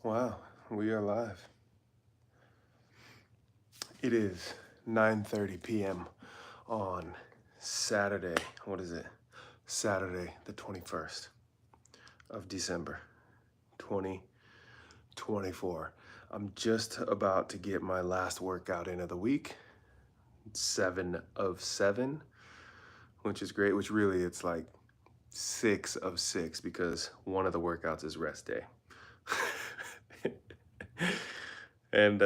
Wow, we are live. It is 9:30 p.m. on Saturday. What is it? Saturday, the 21st of December, 2024. I'm just about to get my last workout in of the week, 7 of 7, which is great, which really it's like 6 of 6 because one of the workouts is rest day. And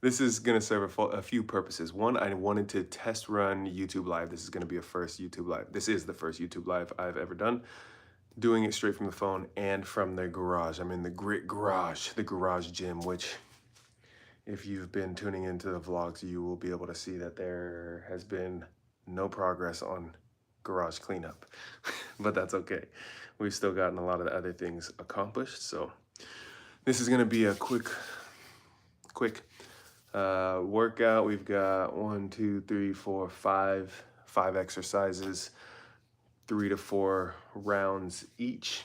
this is going to serve a few purposes. One, I wanted to test run YouTube Live. This is going to be a first YouTube Live. This is the first YouTube Live I've ever done. Doing it straight from the phone and from the garage. I'm in the Grit Garage, the garage gym, which if you've been tuning into the vlogs, you will be able to see that there has been no progress on garage cleanup, but that's okay. We've still gotten a lot of the other things accomplished. So this is going to be a quick workout. We've got 1, 2, 3, 4, 5 exercises, 3 to 4 rounds each.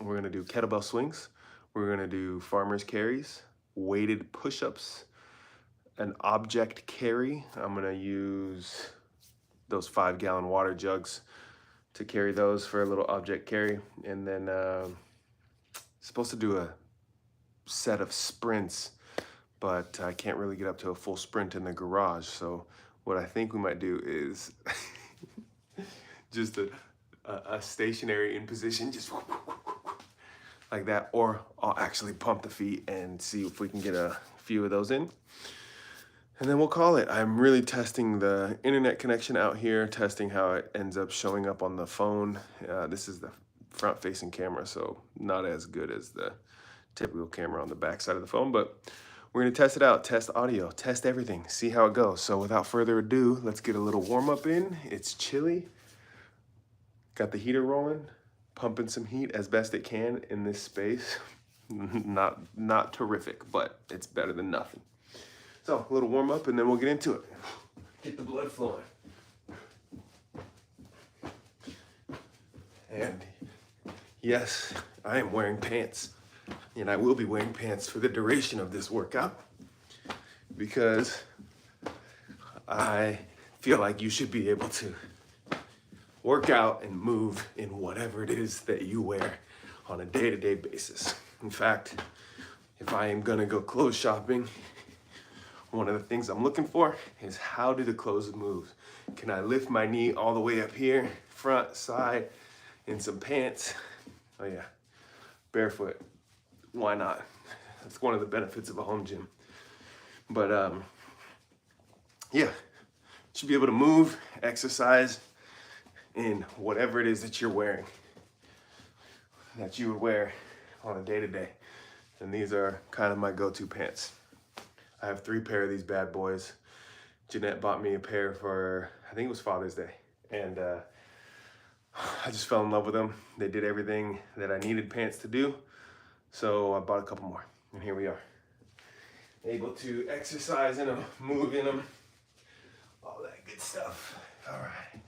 We're going to do kettlebell swings. We're going to do farmer's carries, weighted push-ups, an object carry. I'm going to use those 5-gallon water jugs to carry those for a little object carry. And then supposed to do a set of sprints, but I can't really get up to a full sprint in the garage. So what I think we might do is just a stationary in position, just like that, or I'll actually pump the feet and see if we can get a few of those in. And then we'll call it. I'm really testing the internet connection out here, testing how it ends up showing up on the phone. This is the front-facing camera, so not as good as the typical camera on the back side of the phone, but we're gonna test it out, test audio, test everything, see how it goes. So without further ado, let's get a little warm-up in. It's chilly. Got the heater rolling, pumping some heat as best it can in this space. Not terrific, but it's better than nothing. So a little warm up and then we'll get into it. Get the blood flowing. And yes, I am wearing pants. And I will be wearing pants for the duration of this workout because I feel like you should be able to work out and move in whatever it is that you wear on a day-to-day basis. In fact, if I am gonna go clothes shopping, one of the things I'm looking for is how do the clothes move? Can I lift my knee all the way up here, front, side, in some pants? Oh yeah, barefoot, why not? That's one of the benefits of a home gym. But yeah, should be able to move, exercise in whatever it is that you're wearing, that you would wear on a day-to-day. And these are kind of my go-to pants. I have 3 pair of these bad boys. Jeanette bought me a pair for, I think it was Father's Day. And I just fell in love with them. They did everything that I needed pants to do. So I bought a couple more, and here we are. Able to exercise in them, move in them, all that good stuff. All right.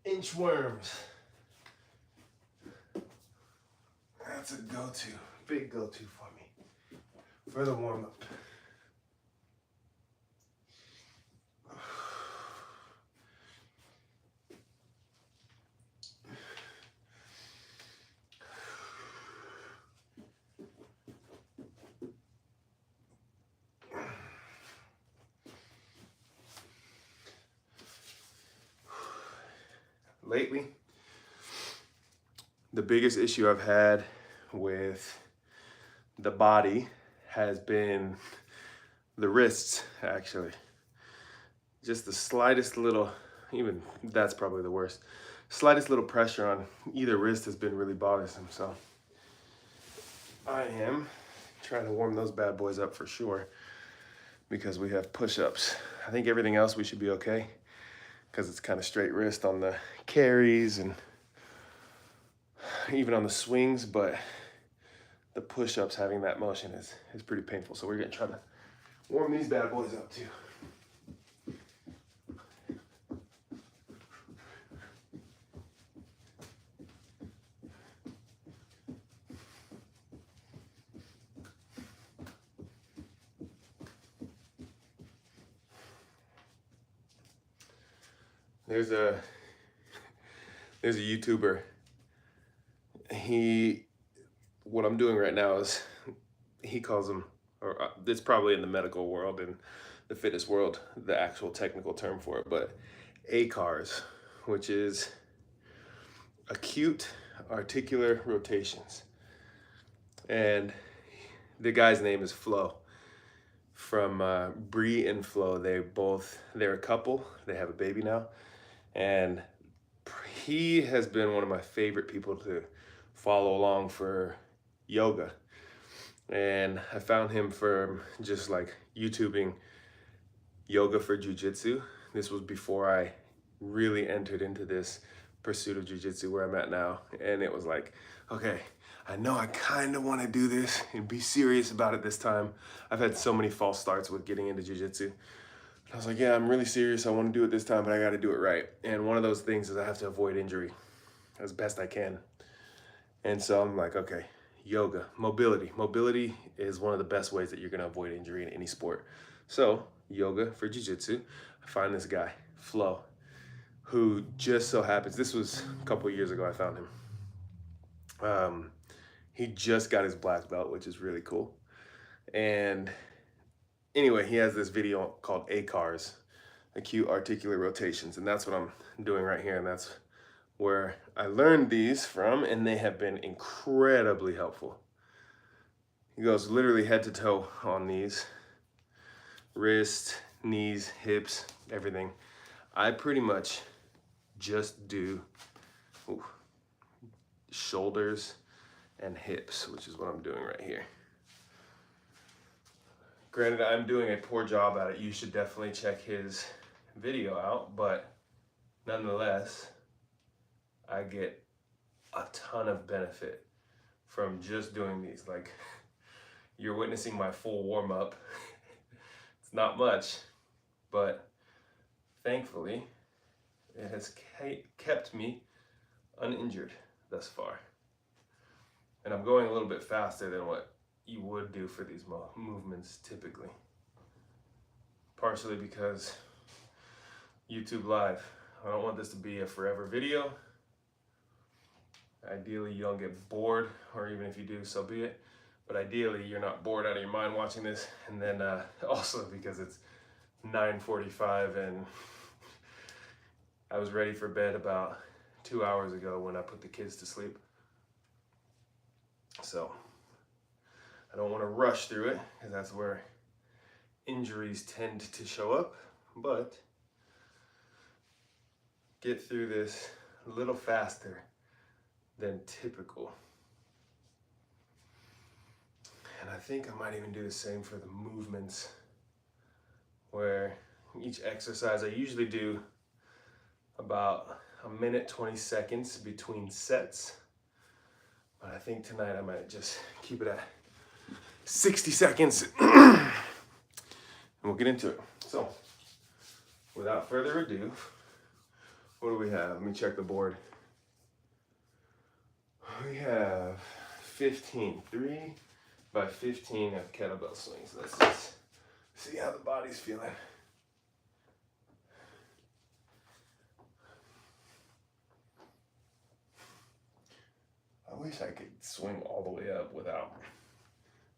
Inchworms. That's a go-to, big go-to for me, for the warm-up. Lately, the biggest issue I've had with the body has been the wrists, actually. Just the slightest little, even that's probably the worst, slightest little pressure on either wrist has been really bothersome. So I am trying to warm those bad boys up for sure because we have push-ups. I think everything else we should be okay because it's kind of straight wrist on the carries and even on the swings, but the push-ups having that motion is pretty painful. So we're gonna try to warm these bad boys up too. There's a YouTuber. What I'm doing right now is, he calls them, or it's probably in the medical world and the fitness world, the actual technical term for it, but ACARs, which is acute articular rotations. And the guy's name is Flo, from Bree and Flo. They're a couple. They have a baby now, and he has been one of my favorite people to follow along for yoga. And I found him from just like YouTubing yoga for jiu-jitsu. This was before I really entered into this pursuit of jiu-jitsu where I'm at now. And it was like, okay, I know I kind of want to do this and be serious about it this time. I've had so many false starts with getting into jiu-jitsu. I was like, yeah, I'm really serious. I want to do it this time, but I got to do it right. And one of those things is I have to avoid injury as best I can. And so I'm like, okay, yoga, mobility. Mobility is one of the best ways that you're going to avoid injury in any sport. So yoga for jiu-jitsu. I find this guy, Flo, who just so happens, this was a couple of years ago I found him. He just got his black belt, which is really cool. And anyway, he has this video called ACARs, acute articular rotations, and that's what I'm doing right here, and that's where I learned these from, and they have been incredibly helpful. He goes literally head to toe on these, wrist, knees, hips, everything. I pretty much just do shoulders and hips, which is what I'm doing right here. Granted, I'm doing a poor job at it. You should definitely check his video out, but nonetheless, I get a ton of benefit from just doing these. Like, you're witnessing my full warm-up. It's not much, but thankfully, it has kept me uninjured thus far. And I'm going a little bit faster than what you would do for these movements typically. Partially because YouTube Live. I don't want this to be a forever video. Ideally, you don't get bored, or even if you do, so be it. But ideally, you're not bored out of your mind watching this. And then also because it's 9:45 and I was ready for bed about 2 hours ago when I put the kids to sleep. So I don't want to rush through it, because that's where injuries tend to show up, but get through this a little faster than typical. And I think I might even do the same for the movements, where each exercise I usually do about 1 minute 20 seconds between sets. But I think tonight I might just keep it at 60 seconds and we'll get into it. So without further ado, what do we have? Let me check the board. We have 3 by 15 of kettlebell swings. Let's just see how the body's feeling. I wish I could swing all the way up without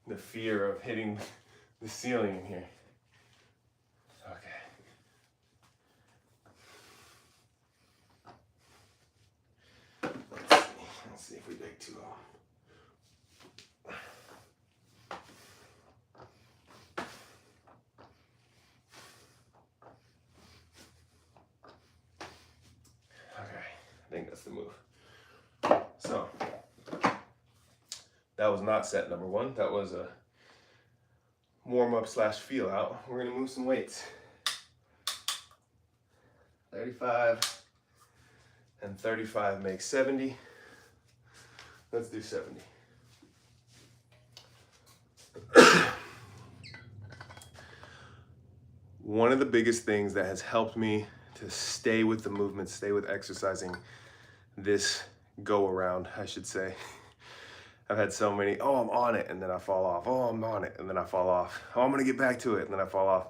the fear of hitting the ceiling in here. Okay. Let's see if we dig too low. Okay, I think that's the move. So, that was not set number 1. That was a warm-up / feel out. We're gonna move some weights. 35 and 35 makes 70. Let's do 70. One of the biggest things that has helped me to stay with the movement, stay with exercising this go around, I should say. I've had so many, I'm on it, and then I fall off. I'm on it, and then I fall off. I'm gonna get back to it, and then I fall off.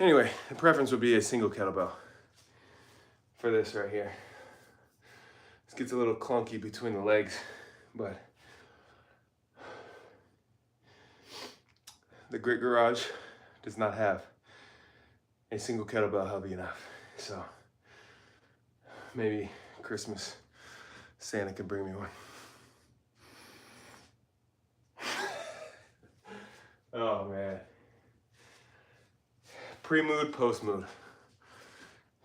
Anyway, the preference would be a single kettlebell for this right here. This gets a little clunky between the legs, but the Grit Garage does not have a single kettlebell heavy enough. So maybe Christmas Santa can bring me one. Oh man. Pre-mood, post-mood.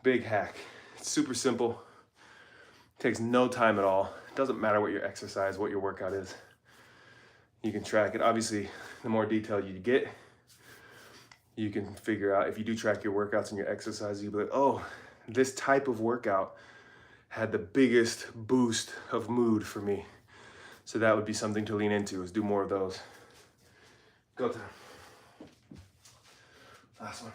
Big hack. It's super simple. Takes no time at all. It doesn't matter what your exercise, what your workout is. You can track it. Obviously, the more detail you get, you can figure out, if you do track your workouts and your exercise, you'll be like, oh, this type of workout had the biggest boost of mood for me. So that would be something to lean into, is do more of those. Go time. Last one.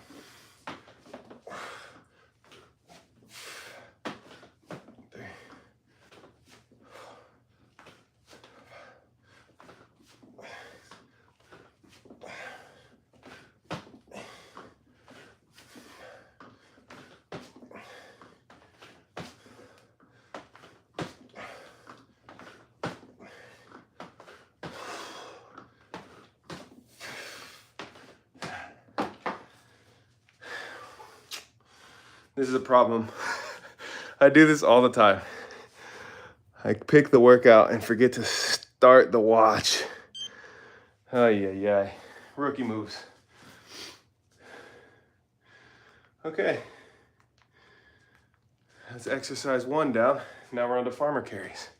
This is a problem. I do this all the time. I pick the workout and forget to start the watch. Oh yeah. Rookie moves. Okay. That's exercise 1 down. Now we're on to farmer carries.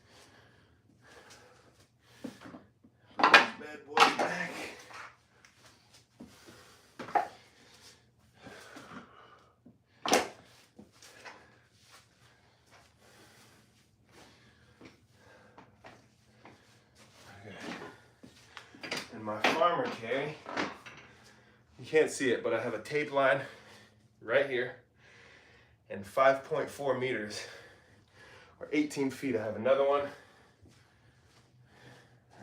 Put these bad boys back. My farmer carry, you can't see it, but I have a tape line right here and 5.4 meters or 18 feet. I have another one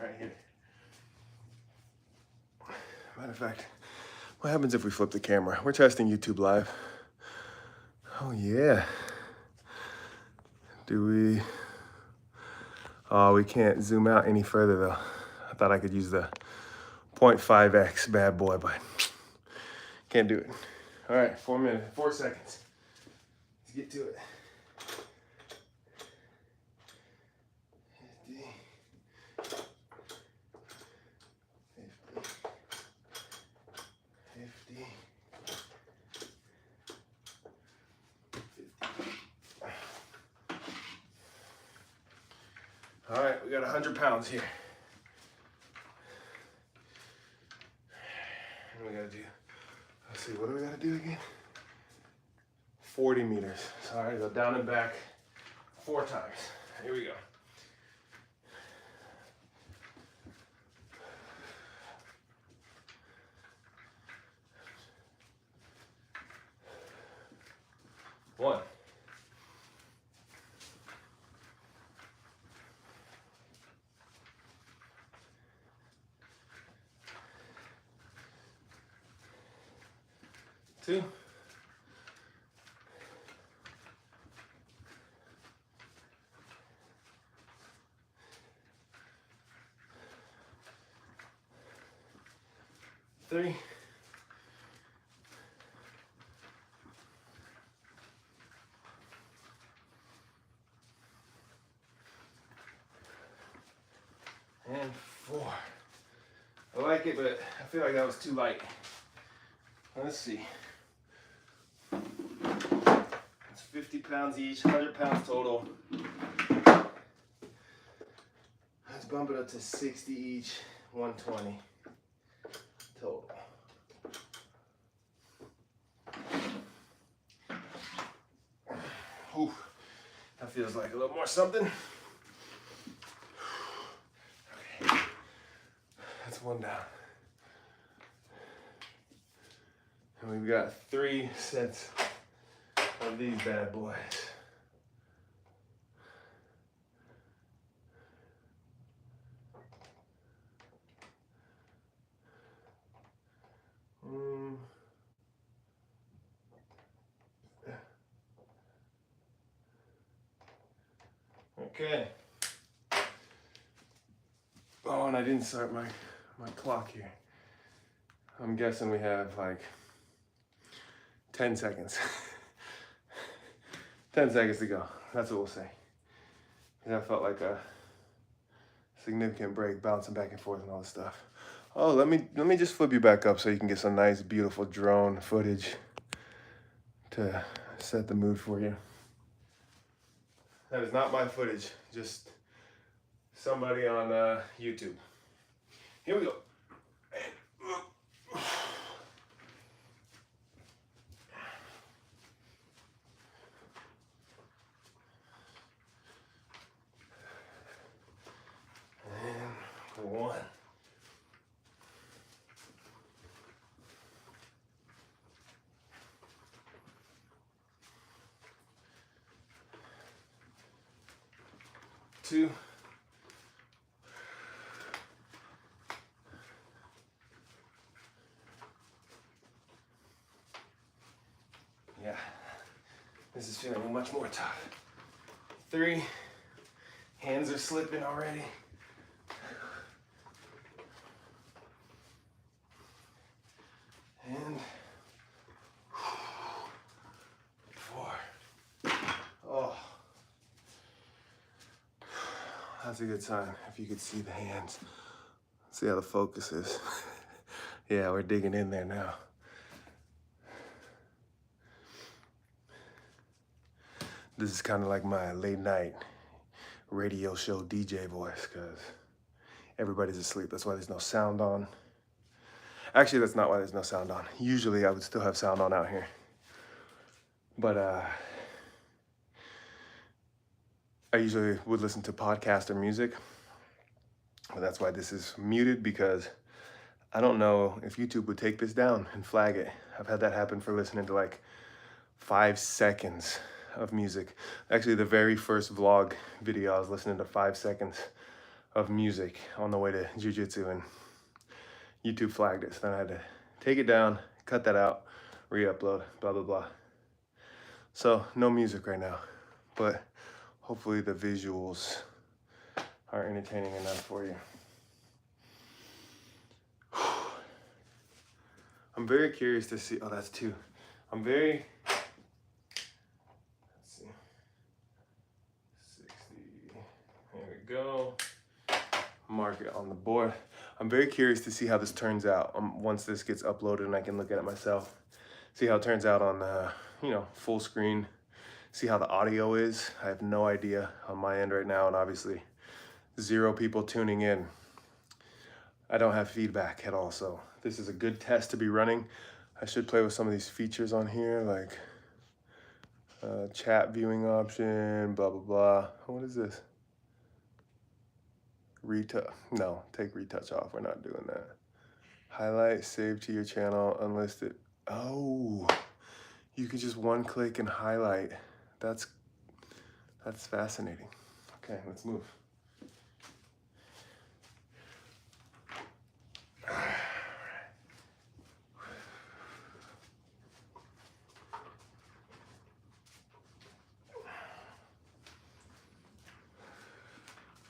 right here. Matter of fact, what happens if we flip the camera? We're testing YouTube Live. Oh yeah. Do we? Oh, we can't zoom out any further though. I thought I could use the 0.5x bad boy, but can't do it. All right, 4 minutes, 4 seconds. Let's get to it. 50, 50, 50. All right, we got 100 pounds here. We gotta do, let's see, what do we gotta do again? 40 meters. So, all right, go down and back 4 times. Here we go. One. Two. Three. And 4. I like it, but I feel like that was too light. Let's see. It's 50 pounds each, 100 pounds total. Let's bump it up to 60 each, 120 total. Whew. That feels like a little more something. Okay. That's 1 down. And we've got 3 sets of these bad boys. Okay. Oh, and I didn't start my clock here. I'm guessing we have like 10 seconds. 10 seconds to go. That's what we'll say. That felt like a significant break, bouncing back and forth and all this stuff. Oh, let me just flip you back up so you can get some nice, beautiful drone footage to set the mood for you. That is not my footage, just somebody on YouTube. Here we go. And 1. 2. Yeah, this is feeling much more tough. 3. Hands are slipping already. And 4. Oh, that's a good sign. If you could see the hands, see how the focus is. Yeah, we're digging in there now. This is kind of like my late night radio show DJ voice, because everybody's asleep. That's why there's no sound on. Actually, that's not why there's no sound on. Usually I would still have sound on out here. But I usually would listen to podcast or music. But that's why this is muted, because I don't know if YouTube would take this down and flag it. I've had that happen for listening to like 5 seconds of music. Actually, the very first vlog video, I was listening to 5 seconds of music on the way to jiu-jitsu, and YouTube flagged it. So then I had to take it down, cut that out, re-upload, blah, blah, blah. So no music right now, but hopefully the visuals are entertaining enough for you. I'm very curious to see, oh, that's 2. I'm very, let's see, 60, there we go. Mark it on the board. I'm very curious to see how this turns out once this gets uploaded and I can look at it myself. See how it turns out on full screen. See how the audio is. I have no idea on my end right now, and obviously 0 people tuning in. I don't have feedback at all, so this is a good test to be running. I should play with some of these features on here, like chat viewing option, blah, blah, blah. What is this? No, take retouch off. We're not doing that. Highlight, save to your channel, unlisted. Oh, you can just one click and highlight. That's fascinating. Okay, let's move.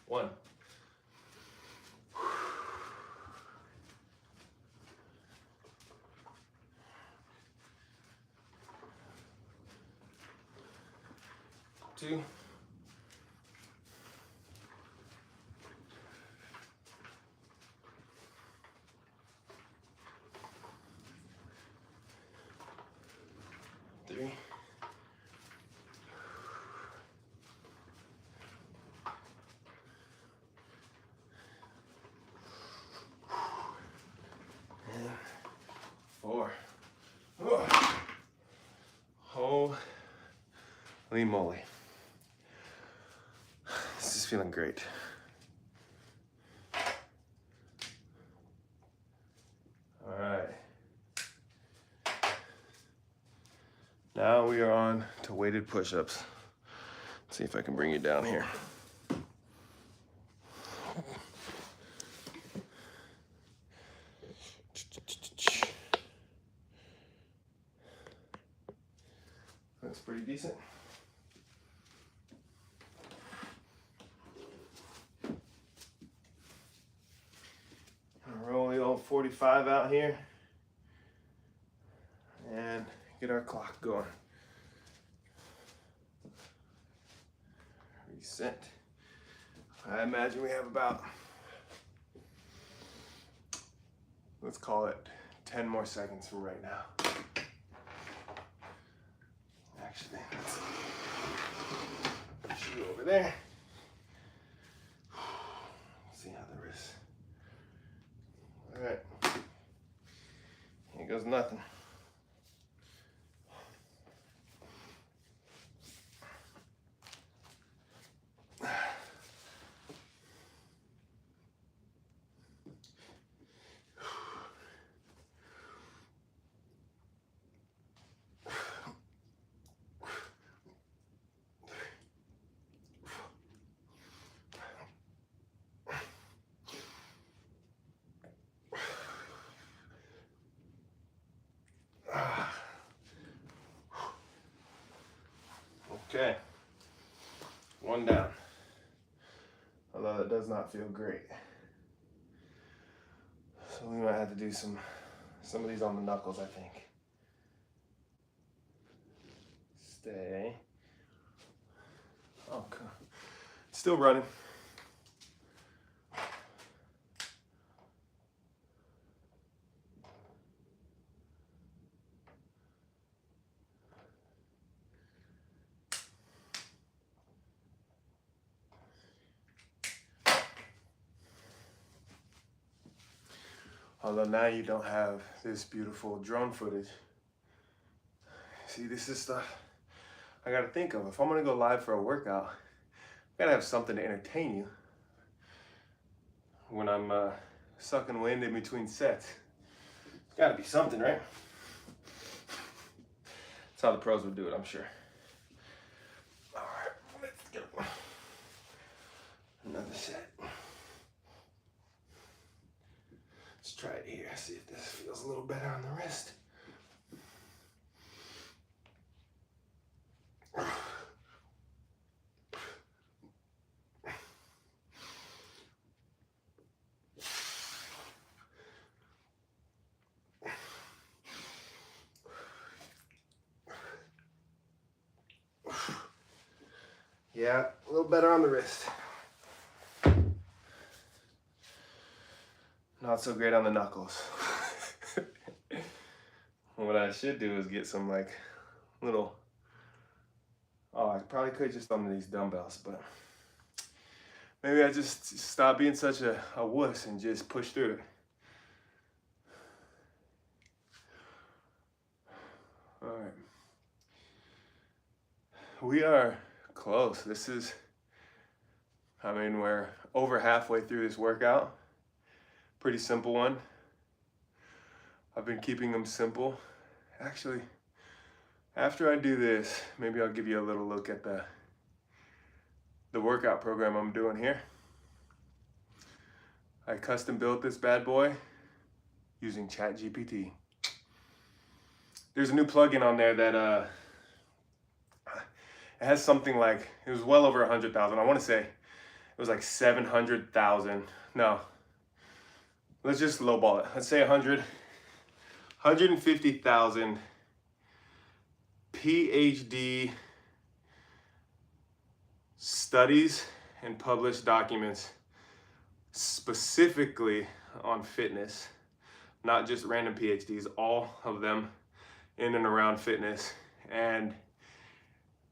One. 2. 3. 4. Holy moly. This is feeling great. All right. Now we are on to weighted push-ups. Let's see if I can bring you down here. That's pretty decent. 6:45 out here and get our clock going. Reset. I imagine we have about, let's call it 10 more seconds from right now. Actually, let's shoot over there. See how the wrist. All right. Here goes nothing. Okay, one down, although it does not feel great. So we might have to do some of these on the knuckles, I think. Stay. Oh, okay. Still running. Although now you don't have this beautiful drone footage. See, this is stuff I gotta think of. If I'm gonna go live for a workout, I gotta have something to entertain you when I'm sucking wind in between sets. It's gotta be something, right? That's how the pros would do it, I'm sure. All right, let's go. Another set. Let's try it here, see if this feels a little better on the wrist. Yeah, a little better on the wrist. Not so great on the knuckles. What I should do is get some like little, oh, I probably could just on these dumbbells, but maybe I just stop being such a wuss and just push through it. All right. We are close. This is, I mean, we're over halfway through this workout. Pretty simple one. I've been keeping them simple. Actually, after I do this, maybe I'll give you a little look at the workout program I'm doing here. I custom built this bad boy using ChatGPT. There's a new plugin on there that it has something like, it was well over 100,000. I want to say it was like 700,000. No, let's just lowball it. Let's say 150,000 PhD studies and published documents specifically on fitness, not just random PhDs, all of them in and around fitness. And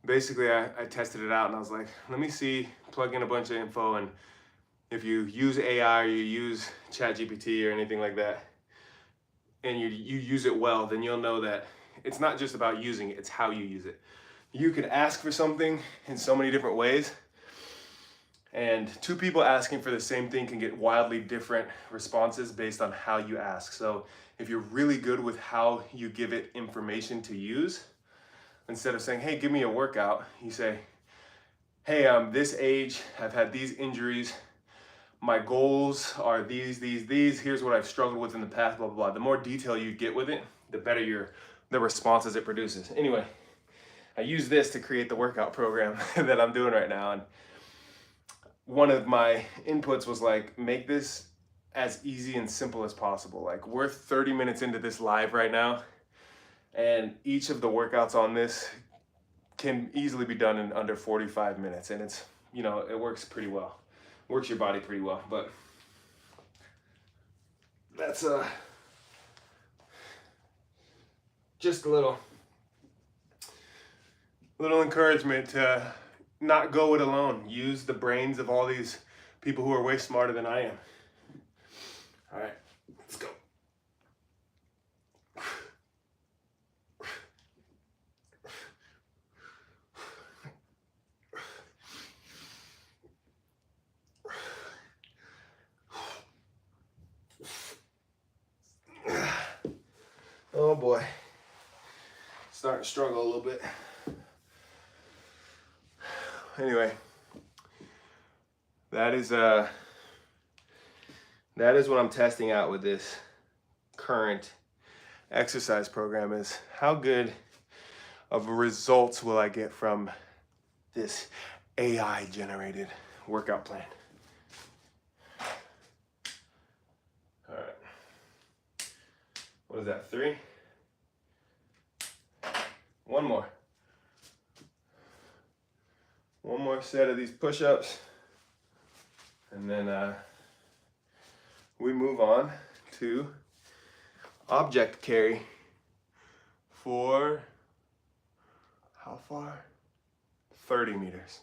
basically I tested it out and I was like, let me see, plug in a bunch of info, and if you use AI or you use ChatGPT or anything like that, and you use it well, then you'll know that it's not just about using it, it's how you use it. You could ask for something in so many different ways, and two people asking for the same thing can get wildly different responses based on how you ask. So if you're really good with how you give it information to use, instead of saying, hey, give me a workout, you say, hey, I'm this age, I've had these injuries, my goals are these, here's what I've struggled with in the past, blah, blah, blah. The more detail you get with it, the better the responses it produces. Anyway, I use this to create the workout program that I'm doing right now. And one of my inputs was like, make this as easy and simple as possible. Like, we're 30 minutes into this live right now, and each of the workouts on this can easily be done in under 45 minutes, and it's, you know, it works pretty well. Works your body pretty well. But that's just a little encouragement to not go it alone. Use the brains of all these people who are way smarter than I am. All right, let's go. Oh boy, starting to struggle a little bit. Anyway, that is what I'm testing out with this current exercise program, is how good of results will I get from this AI generated workout plan. All right, what is that, 3? One more set of these push-ups, and then we move on to object carry for how far? 30 meters.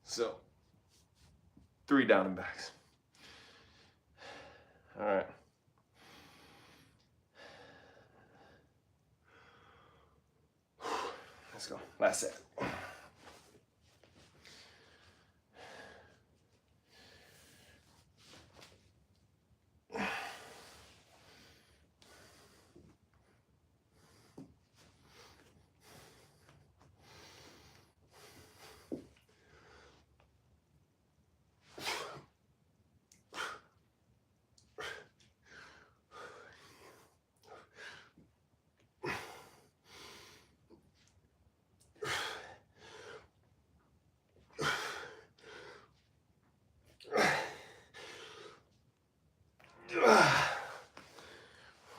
So 3 down and backs. All right. Let's go. Last set.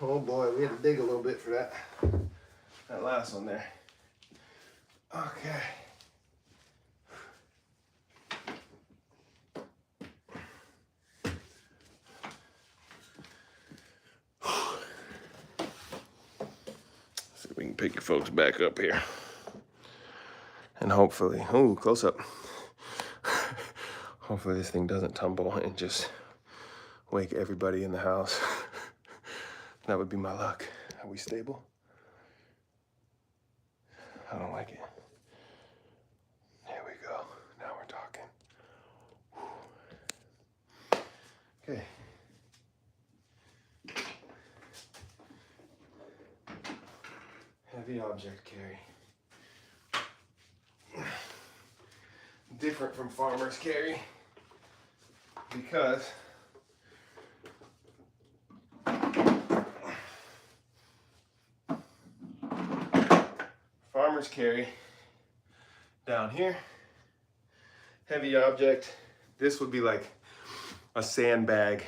Oh boy, we had to dig a little bit for that last one there. Okay. See if we can pick you folks back up here. And hopefully, ooh, close up. Hopefully this thing doesn't tumble and just wake everybody in the house. That would be my luck. Are we stable? I don't like it. There we go. Now we're talking. Okay. Heavy object carry. Different from farmer's carry because farmer's carry down here, heavy object, this would be like a sandbag,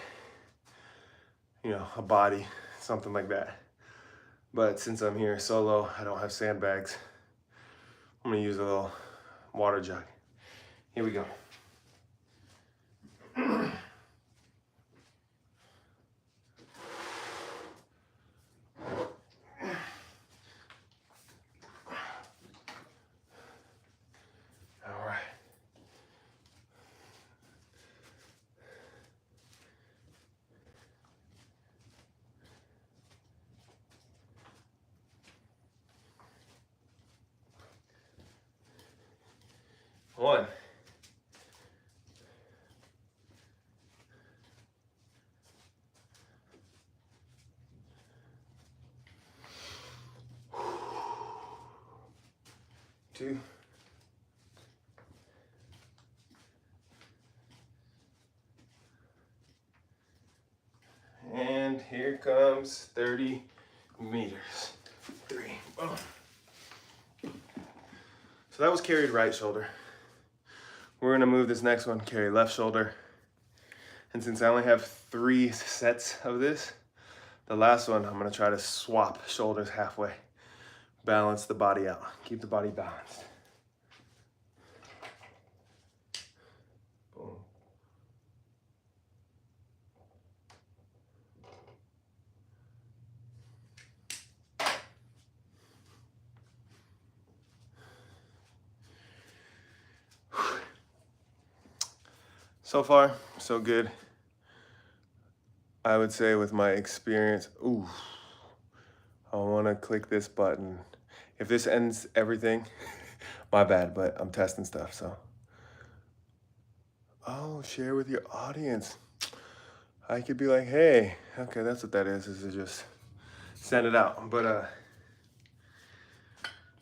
you know, a body, something like that. But since I'm here solo, I don't have sandbags. I'm gonna use a little water jug. Here we go. All right. One. 2. And here comes 30 meters. 3. Boom. So that was carried right shoulder. We're gonna move this next one, carry left shoulder. And since I only have 3 sets of this, the last one, I'm gonna try to swap shoulders halfway. Balance the body out, keep the body balanced. Boom. So far, so good. I would say with my experience, ooh, I wanna click this button. If this ends everything, my bad, but I'm testing stuff, so. Oh, share with your audience. I could be like, hey, okay, that's what that is to just send it out. But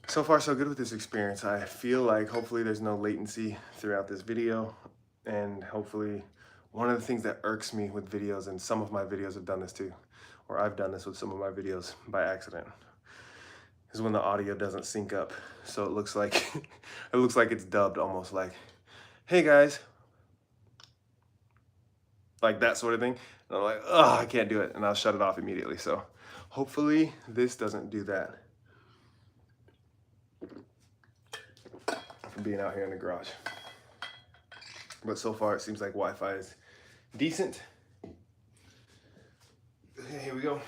so far so good with this experience. I feel like hopefully there's no latency throughout this video, and hopefully one of the things that irks me with videos, and some of my videos have done this too, or I've done this with some of my videos by accident, is when the audio doesn't sync up. So it looks like it looks like it's dubbed, almost like, hey guys, like that sort of thing. And I'm like, oh, I can't do it, and I'll shut it off immediately. So hopefully this doesn't do that from being out here in the garage. But so far it seems like Wi-Fi is decent. Okay, here we go.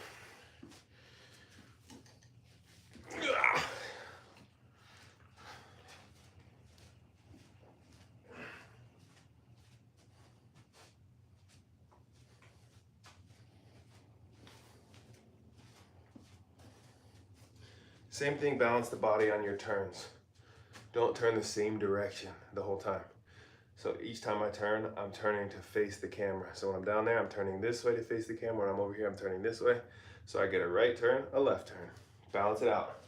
Same thing, balance the body on your turns. Don't turn the same direction the whole time. So each time I turn, I'm turning to face the camera. So when I'm down there, I'm turning this way to face the camera. When I'm over here, I'm turning this way. So I get a right turn, a left turn. Balance it out.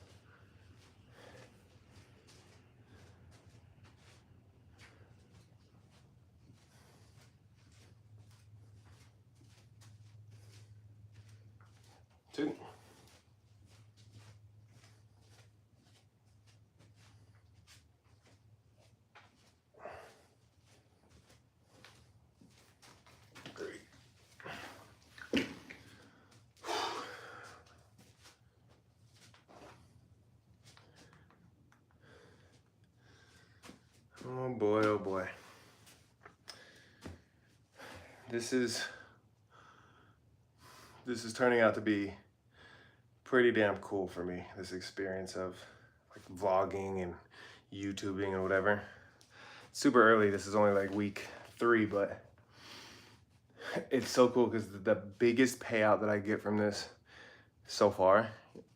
Two. Oh boy, oh boy. This is turning out to be pretty damn cool for me, this experience of like vlogging and YouTubing and whatever. Super early, this is only like week 3, but it's so cool because the biggest payout that I get from this so far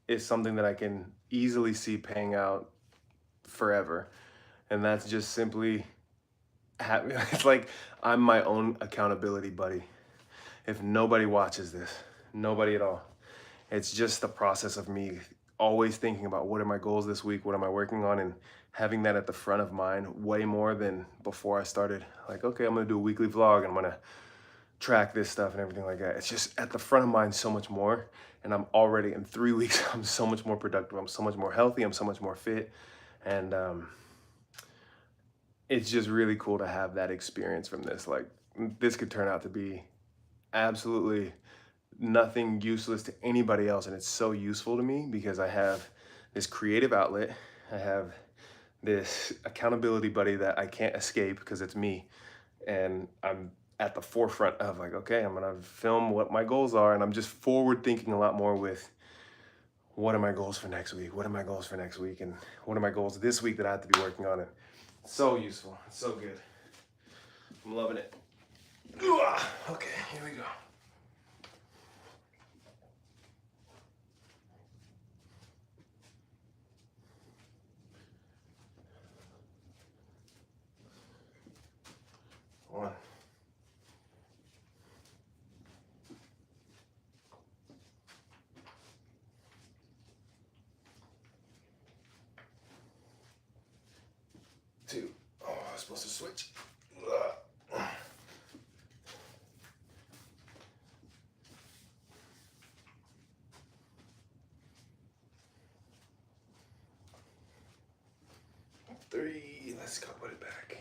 is something that I can easily see paying out forever. And that's just simply it's like I'm my own accountability buddy. If nobody watches this, nobody at all, it's just the process of me always thinking about what are my goals this week, what am I working on, and having that at the front of mind way more than before I started. Like, okay, I'm gonna do a weekly vlog and I'm gonna track this stuff and everything like that. It's just at the front of mind so much more. And I'm already in 3 weeks, I'm so much more productive. I'm so much more healthy. I'm so much more fit. And it's just really cool to have that experience from this. Like, this could turn out to be absolutely nothing useless to anybody else. And it's so useful to me because I have this creative outlet. I have this accountability buddy that I can't escape because it's me. And I'm at the forefront of like, okay, I'm gonna film what my goals are. And I'm just forward thinking a lot more with what are my goals for next week? What are my goals for next week? And what are my goals this week that I have to be working on? And so useful, it's so good. I'm loving it. Okay, here we go. One. Two. Oh, I was supposed to switch. 3, let's go put it back.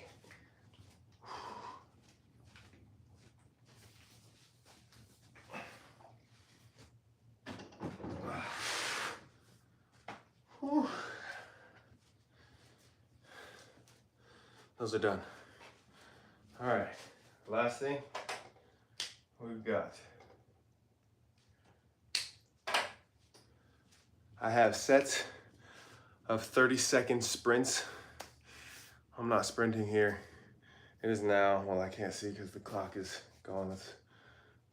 Those are done. All right, last thing we've got. I have sets of 30-second sprints. I'm not sprinting here. It is now, well, I can't see because the clock is gone. Let's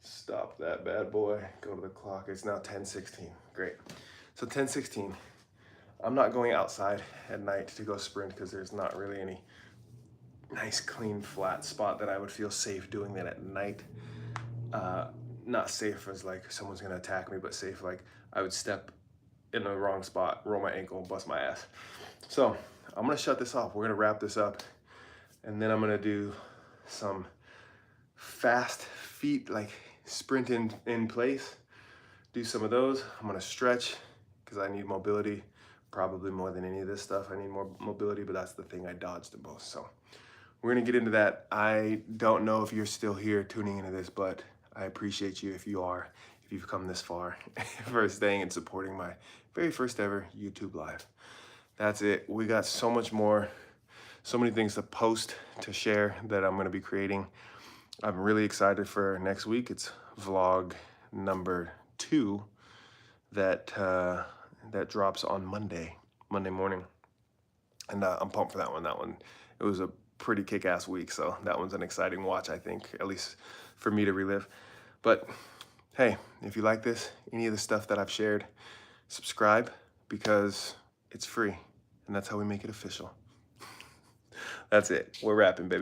stop that bad boy. Go to the clock. It's now 10:16. Great. So 10:16. I'm not going outside at night to go sprint because there's not really any nice, clean, flat spot that I would feel safe doing that at night. Not safe as like someone's gonna attack me, but safe like I would step in the wrong spot, roll my ankle, and bust my ass. So I'm gonna shut this off. We're gonna wrap this up, and then I'm gonna do some fast feet, like sprint in place. Do some of those. I'm gonna stretch because I need mobility, probably more than any of this stuff. I need more mobility, but that's the thing I dodged the most. So we're gonna get into that. I don't know if you're still here tuning into this, but I appreciate you if you are, if you've come this far, for staying and supporting my very first ever YouTube live. That's it. We got so much more, so many things to post, to share that I'm gonna be creating. I'm really excited for next week. It's vlog number 2 that that drops on Monday morning. And I'm pumped for that one. It was a pretty kick-ass week, so that one's an exciting watch, I think, at least for me to relive. But hey, if you like this, any of the stuff that I've shared, subscribe because it's free, and that's how we make it official. That's it. We're wrapping, baby.